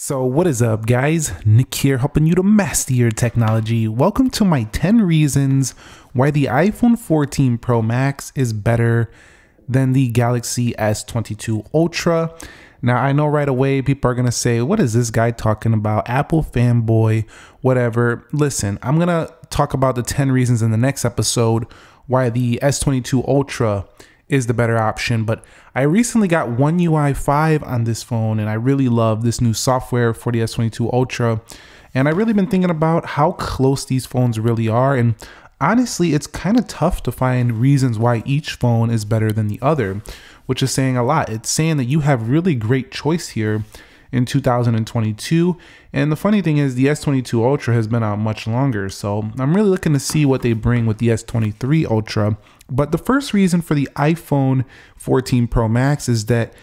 So what is up, guys? Nick here, helping you to master your technology. Welcome to my 10 reasons why the iPhone 14 Pro Max is better than the Galaxy S22 Ultra. Now, I know right away people are going to say, what is this guy talking about? Apple fanboy, whatever. Listen, I'm going to talk about the 10 reasons in the next episode why the S22 Ultra is the better option, but I recently got One UI 5 on this phone and I really love this new software for the S22 Ultra, and I've really been thinking about how close these phones really are, and honestly it's kind of tough to find reasons why each phone is better than the other, which is saying a lot. It's saying that you have really great choice here in 2022, and the funny thing is the S22 Ultra has been out much longer, so I'm really looking to see what they bring with the S23 Ultra. But the first reason for the iPhone 14 Pro Max is that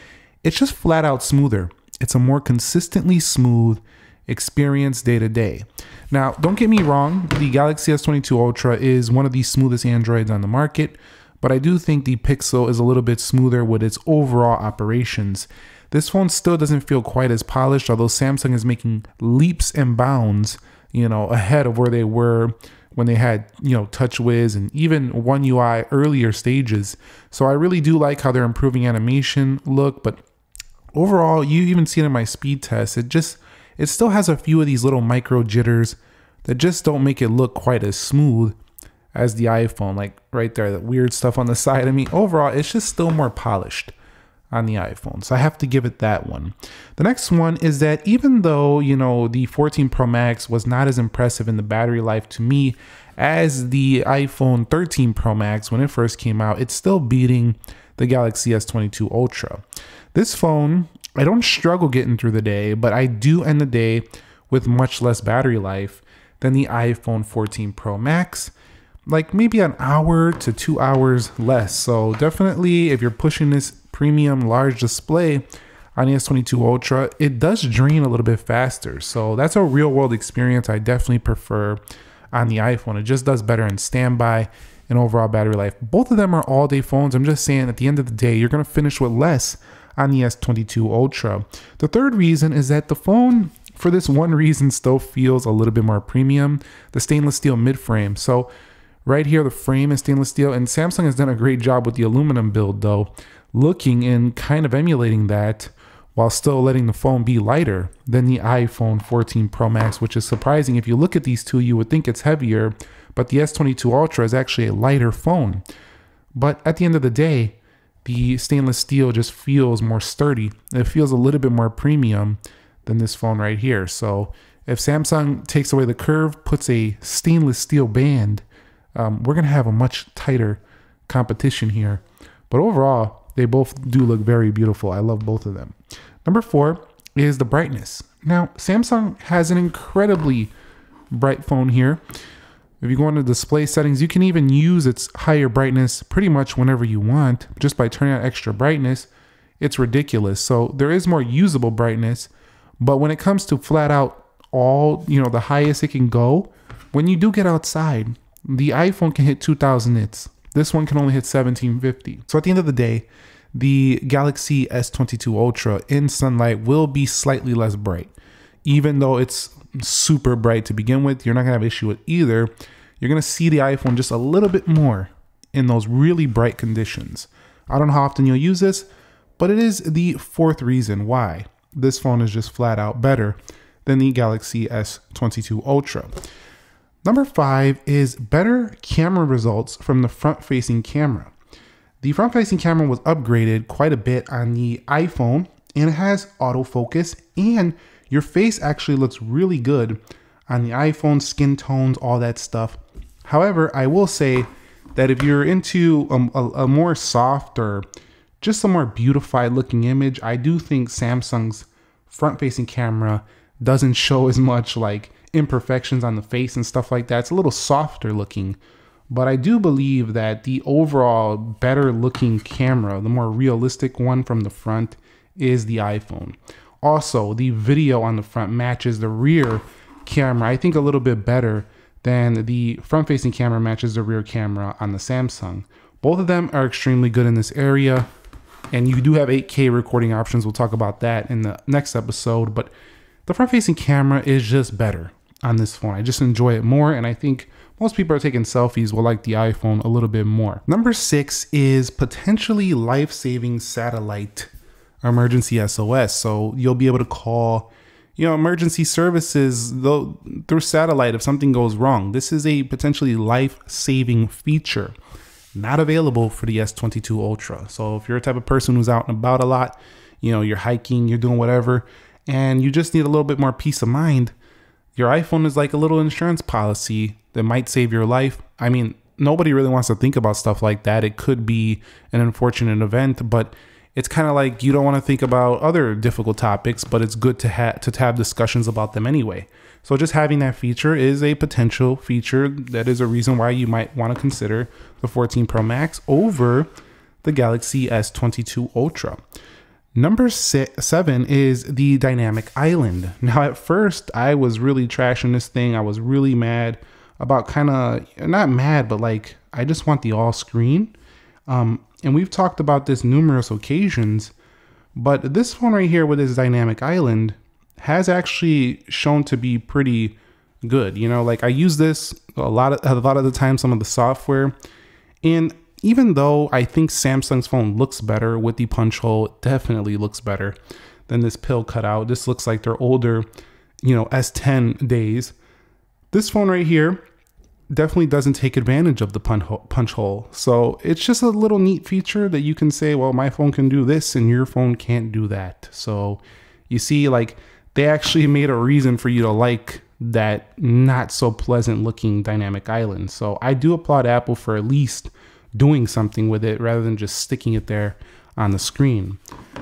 it's just flat out smoother. It's a more consistently smooth experience day to day. Now, don't get me wrong, the Galaxy S22 Ultra is one of the smoothest Androids on the market, but I do think the Pixel is a little bit smoother with its overall operations. This phone still doesn't feel quite as polished, although Samsung is making leaps and bounds, ahead of where they were when they had, TouchWiz and even One UI earlier stages. So I really do like how they're improving animation look, but overall, you even see it in my speed test, it still has a few of these little micro jitters that just don't make it look quite as smooth as the iPhone, like right there, that weird stuff on the side. I mean, overall, it's just still more polished on the iPhone. So I have to give it that one. The next one is that even though, the 14 Pro Max was not as impressive in the battery life to me as the iPhone 13 Pro Max when it first came out, it's still beating the Galaxy S22 Ultra. This phone, I don't struggle getting through the day, but I do end the day with much less battery life than the iPhone 14 Pro Max, like maybe an hour to 2 hours less. So definitely if you're pushing this premium large display on the S22 Ultra, it does drain a little bit faster. So that's a real world experience I definitely prefer on the iPhone. It just does better in standby and overall battery life. Both of them are all day phones. I'm just saying at the end of the day, you're going to finish with less on the S22 Ultra. The third reason is that the phone, for this one reason, still feels a little bit more premium, the stainless steel mid-frame. So right here, the frame is stainless steel, and Samsung has done a great job with the aluminum build though, looking and kind of emulating that while still letting the phone be lighter than the iPhone 14 Pro Max, which is surprising. If you look at these two, you would think it's heavier, but the S22 Ultra is actually a lighter phone. But at the end of the day, the stainless steel just feels more sturdy. It feels a little bit more premium than this phone right here. So if Samsung takes away the curve, puts a stainless steel band, we're gonna have a much tighter competition here. But overall, they both do look very beautiful. I love both of them. Number 4 is the brightness. Now, Samsung has an incredibly bright phone here. If you go into display settings, you can even use its higher brightness pretty much whenever you want, just by turning on extra brightness. It's ridiculous. So there is more usable brightness, but when it comes to flat out all, the highest it can go, when you do get outside, the iPhone can hit 2000 nits. This one can only hit 1750. So at the end of the day, the Galaxy S22 Ultra in sunlight will be slightly less bright. Even though it's super bright to begin with, you're not gonna have issue with either. You're gonna see the iPhone just a little bit more in those really bright conditions. I don't know how often you'll use this, but it is the fourth reason why this phone is just flat out better than the Galaxy S22 Ultra. Number 5 is better camera results from the front-facing camera. The front-facing camera was upgraded quite a bit on the iPhone, and it has autofocus, and your face actually looks really good on the iPhone, skin tones, all that stuff. However, I will say that if you're into a more soft or just a more beautified looking image, I do think Samsung's front-facing camera doesn't show as much like imperfections on the face and stuff like that. It's a little softer looking, but I do believe that the overall better looking camera, the more realistic one from the front, is the iPhone. Also, the video on the front matches the rear camera, I think, a little bit better than the front facing camera matches the rear camera on the Samsung. Both of them are extremely good in this area, and you do have 8K recording options. We'll talk about that in the next episode, but the front-facing camera is just better on this phone. I just enjoy it more, and I think most people are taking selfies will like the iPhone a little bit more. Number 6 is potentially life-saving satellite emergency SOS. So you'll be able to call, emergency services through satellite if something goes wrong. This is a potentially life-saving feature, not available for the S22 Ultra. So if you're a type of person who's out and about a lot, you're hiking, you're doing whatever, and you just need a little bit more peace of mind, your iPhone is like a little insurance policy that might save your life. I mean, nobody really wants to think about stuff like that. It could be an unfortunate event, but it's kind of like you don't want to think about other difficult topics, but it's good to have discussions about them anyway. So just having that feature is a potential feature that is a reason why you might want to consider the 14 Pro Max over the Galaxy S22 Ultra. Number 7 is the dynamic island. Now, at first, I was really trashing this thing. I was really mad about not mad, but like, I just want the all screen. And we've talked about this numerous occasions, but this phone right here with this dynamic island has actually shown to be pretty good. Like I use this a lot of the time, some of the software, and even though I think Samsung's phone looks better with the punch hole, it definitely looks better than this pill cutout. This looks like their older, S10 days. This phone right here definitely doesn't take advantage of the punch hole. So it's just a little neat feature that you can say, well, my phone can do this and your phone can't do that. So you see, like, they actually made a reason for you to like that not so pleasant looking dynamic island. So I do applaud Apple for at least doing something with it rather than just sticking it there on the screen.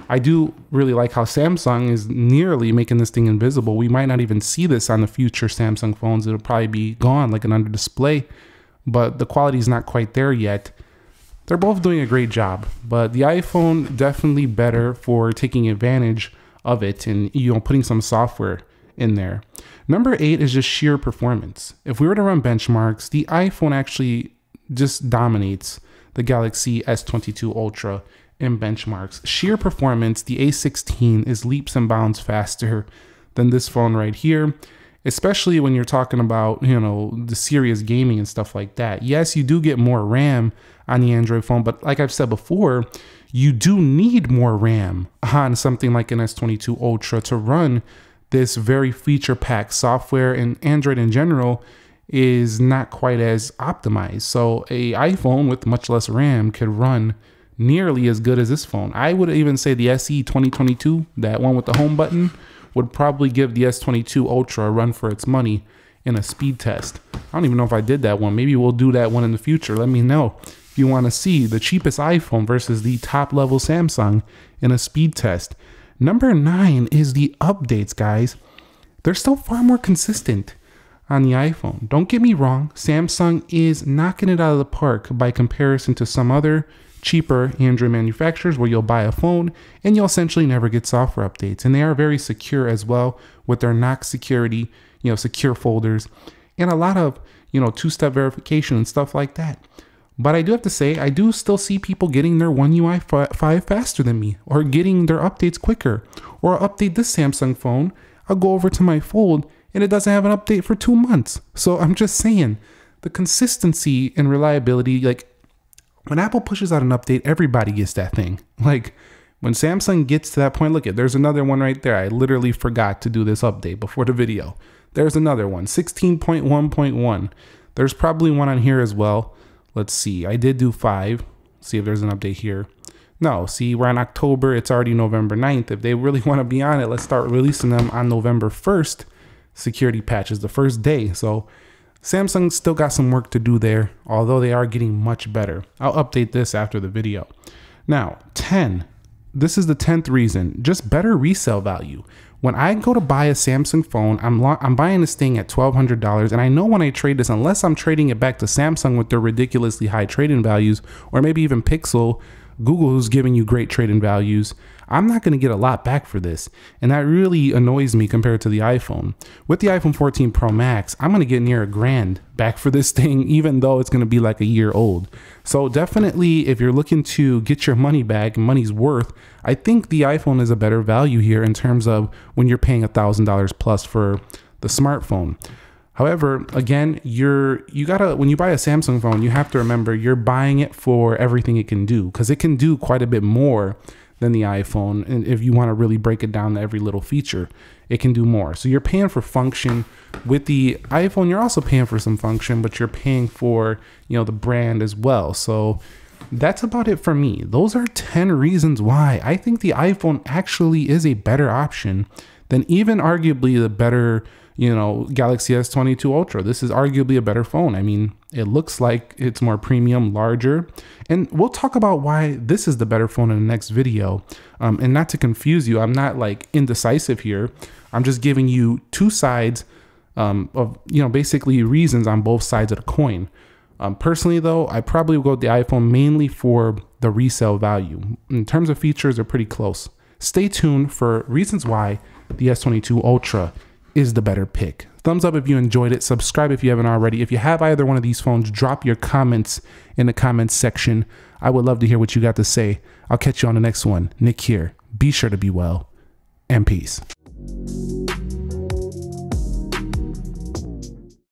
I do really like how Samsung is nearly making this thing invisible. We might not even see this on the future Samsung phones. It'll probably be gone like an under display, but the quality is not quite there yet. They're both doing a great job, but the iPhone definitely better for taking advantage of it and putting some software in there. Number 8 is just sheer performance. If we were to run benchmarks, the iPhone actually just dominates the Galaxy S22 Ultra in benchmarks. Sheer performance, the A16 is leaps and bounds faster than this phone right here, especially when you're talking about, the serious gaming and stuff like that. Yes, you do get more RAM on the Android phone, but like I've said before, you do need more RAM on something like an S22 Ultra to run this very feature-packed software, and Android in general is not quite as optimized. So a iPhone with much less RAM could run nearly as good as this phone. I would even say the SE 2022, that one with the home button, would probably give the S22 Ultra a run for its money in a speed test. I don't even know if I did that one. Maybe we'll do that one in the future. Let me know if you want to see the cheapest iPhone versus the top level Samsung in a speed test. Number 9 is the updates, guys. They're still far more consistent on the iPhone. Don't get me wrong, Samsung is knocking it out of the park by comparison to some other cheaper Android manufacturers where you'll buy a phone and you'll essentially never get software updates. And they are very secure as well with their Knox security, secure folders, and a lot of, two-step verification and stuff like that. But I do have to say, I do still see people getting their One UI 5 faster than me, or getting their updates quicker, or I'll update this Samsung phone, I'll go over to my Fold, and it doesn't have an update for 2 months. So I'm just saying, the consistency and reliability, like when Apple pushes out an update, everybody gets that thing. Like when Samsung gets to that point, look at, there's another one right there. I literally forgot to do this update before the video. There's another one, 16.1.1. There's probably one on here as well. Let's see, I did do 5. See if there's an update here. No, see, we're in October. It's already November 9th. If they really want to be on it, let's start releasing them on November 1st. Security patches the first day. So Samsung still got some work to do there, although they are getting much better. I'll update this after the video. Now, 10. This is the 10th reason, just better resale value. When I go to buy a Samsung phone, I'm buying this thing at $1,200, and I know when I trade this, unless I'm trading it back to Samsung with their ridiculously high trade-in values, or maybe even Pixel Google, who's giving you great trade-in values, I'm not going to get a lot back for this. And that really annoys me compared to the iPhone. With the iPhone 14 Pro Max, I'm going to get near $1,000 back for this thing, even though it's going to be like a year old. So definitely, if you're looking to get your money back, money's worth, I think the iPhone is a better value here in terms of when you're paying $1,000 plus for the smartphone. However, again, when you buy a Samsung phone, you have to remember you're buying it for everything it can do, because it can do quite a bit more than the iPhone. And if you want to really break it down to every little feature, it can do more. So you're paying for function. With the iPhone, you're also paying for some function, but you're paying for, the brand as well. So that's about it for me. Those are 10 reasons why I think the iPhone actually is a better option than even arguably the better, Galaxy S22 Ultra. This is arguably a better phone. I mean, it looks like it's more premium, larger, and we'll talk about why this is the better phone in the next video. And not to confuse you, I'm not like indecisive here. I'm just giving you two sides of, basically reasons on both sides of the coin. Personally though, I probably would go with the iPhone mainly for the resale value. In terms of features, they're pretty close. Stay tuned for reasons why the S22 Ultra is the better pick. Thumbs up if you enjoyed it. Subscribe if you haven't already. If you have either one of these phones, drop your comments in the comments section. I would love to hear what you got to say. I'll catch you on the next one. Nick here. Be sure to be well, and peace.